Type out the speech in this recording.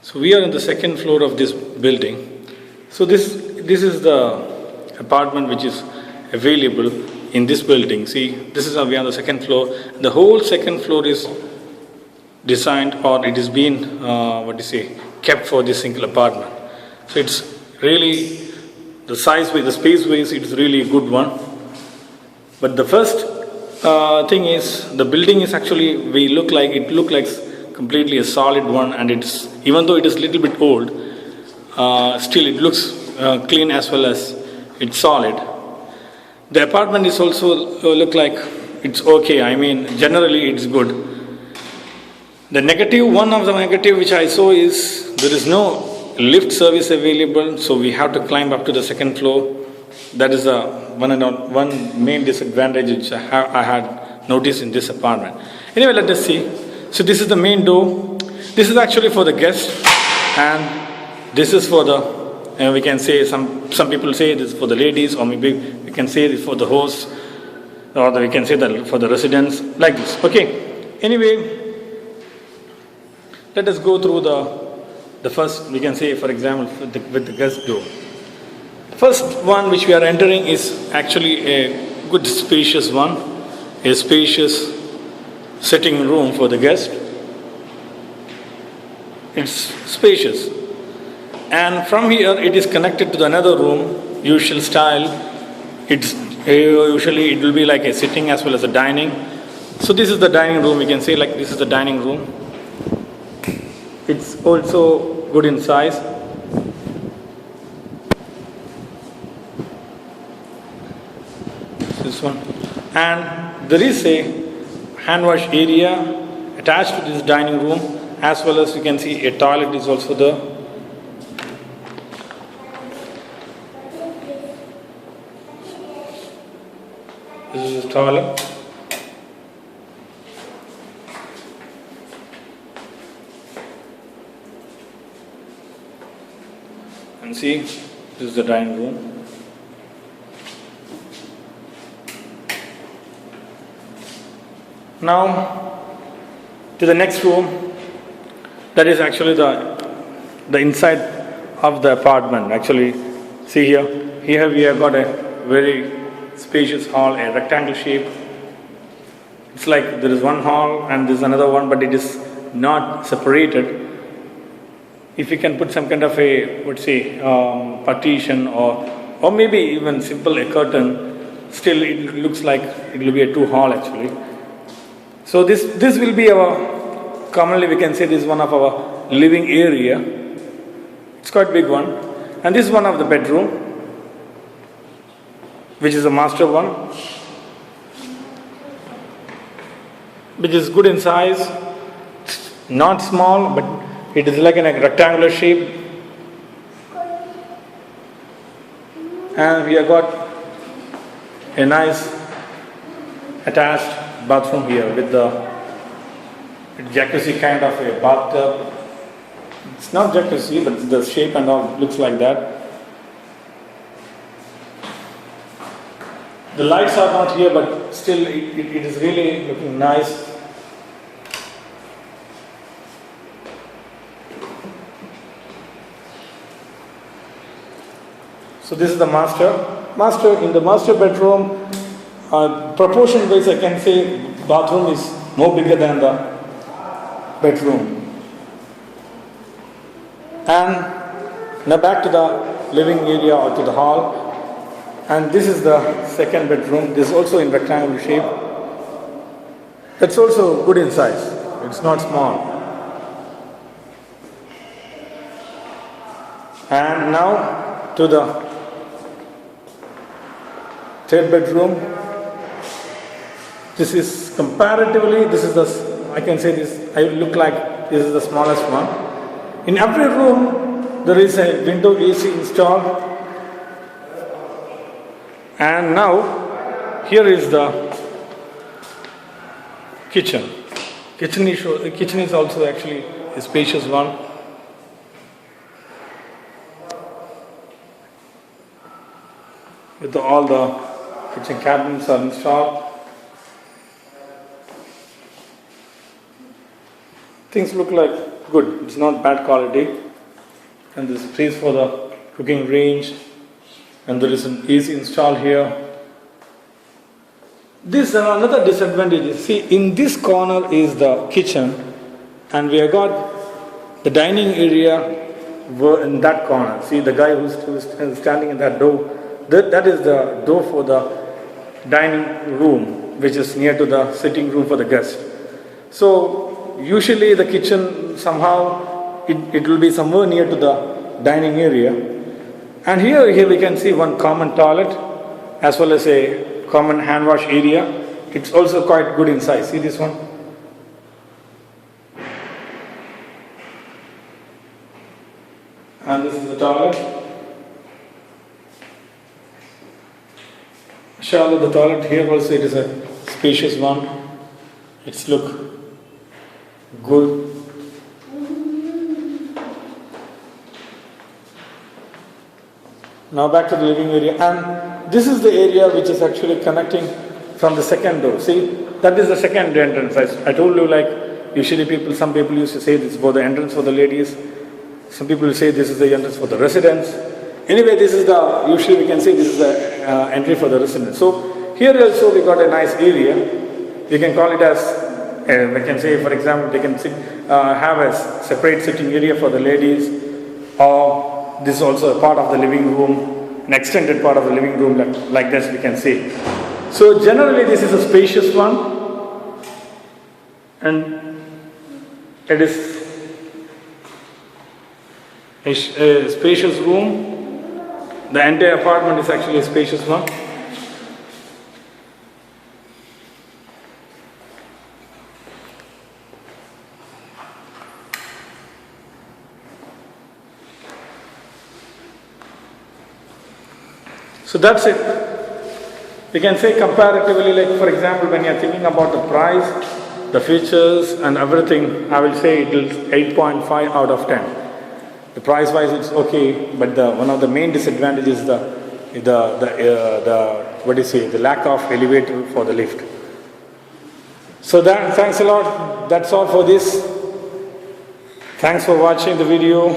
So we are on the second floor of this building. So this is the apartment which is available in this building. See, this is we are on the second floor. The whole second floor is designed, or it is been kept for this single apartment. So it's really the size with the space wise, it's really a good one. But the first thing is the building is actually it look like completely a solid one, and it's even though it is a little bit old, still it looks clean as well as it's solid. The apartment is also look like it's okay. I mean, generally it's good. One of the negative which I saw is there is no lift service available, so we have to climb up to the second floor. That is one main disadvantage which I had noticed in this apartment. Anyway, let us see. So this is the main door. This is actually for the guests, and this is for the, we can say some people say this is for the ladies, or maybe we can say this for the host, or we can say that for the residents, like this. Okay. Anyway, let us go through the first, we can say, for example, with the guest door. First one which we are entering is actually a good spacious one, a spacious sitting room for the guest. It's spacious. And from here it is connected to another room, usual style. It's usually it will be like a sitting as well as a dining. So this is the dining room, we can say like this is the dining room. It's also good in size. This one. And there is a hand wash area attached to this dining room, as well as you can see a toilet is also there. This is the toilet. And see, this is the dining room. Now to the next room, that is actually the inside of the apartment. Actually, see here we have got a very spacious hall, a rectangle shape. It's like there is one hall and there is another one, but it is not separated. If you can put some kind of a, partition or maybe even simple a curtain, still it looks like it will be a two hall actually. So this will be our, commonly we can say this is one of our living area. It's quite big one. And this is one of the bedroom, which is a master one, which is good in size, not small, but it is like in a rectangular shape. And we have got a nice attached bathroom here with the jacuzzi kind of a bathtub. It's not jacuzzi, but the shape and all looks like that. The lights are not here, but still it is really looking nice. So this is the master. In the master bedroom, proportion wise I can say bathroom is more bigger than the bedroom. And now back to the living area or to the hall. And this is the second bedroom. This is also in rectangular shape. It's also good in size. It's not small. And now to the third bedroom. This is comparatively, I can say this, I look like this is the smallest one. In every room, there is a window AC installed. And now, here is the kitchen. Kitchen is also actually a spacious one. With all the kitchen cabinets are installed. Things look like good. It's not bad quality. And this space for the cooking range. And there is an AC installed here. This is another disadvantage. See, in this corner is the kitchen, and we have got the dining area in that corner. See the guy who's standing in that door. That is the door for the dining room, which is near to the sitting room for the guest. So usually the kitchen somehow it will be somewhere near to the dining area. And here we can see one common toilet as well as a common hand wash area. It's also quite good in size. See this one? And this is the toilet. Inshallah, the toilet here also it is a spacious one. It's look good. Now back to the living area, and this is the area which is actually connecting from the second door. See, that is the second entrance. I told you, like usually some people used to say this is for the entrance for the ladies. Some people say this is the entrance for the residents. Anyway, usually we can say this is the entry for the residents. So here also we got a nice area. You can call it as, we can say for example, they can have a separate sitting area for the ladies, or this is also a part of the living room, an extended part of the living room like this we can see. So generally this is a spacious one, and it is a spacious room. The entire apartment is actually a spacious one. So that's it. We can say comparatively, like for example, when you are thinking about the price, the features and everything, I will say it is 8.5 out of 10. The price wise it's okay, but one of the main disadvantages is the lack of elevator for the lift. So thanks a lot. That's all for this. Thanks for watching the video.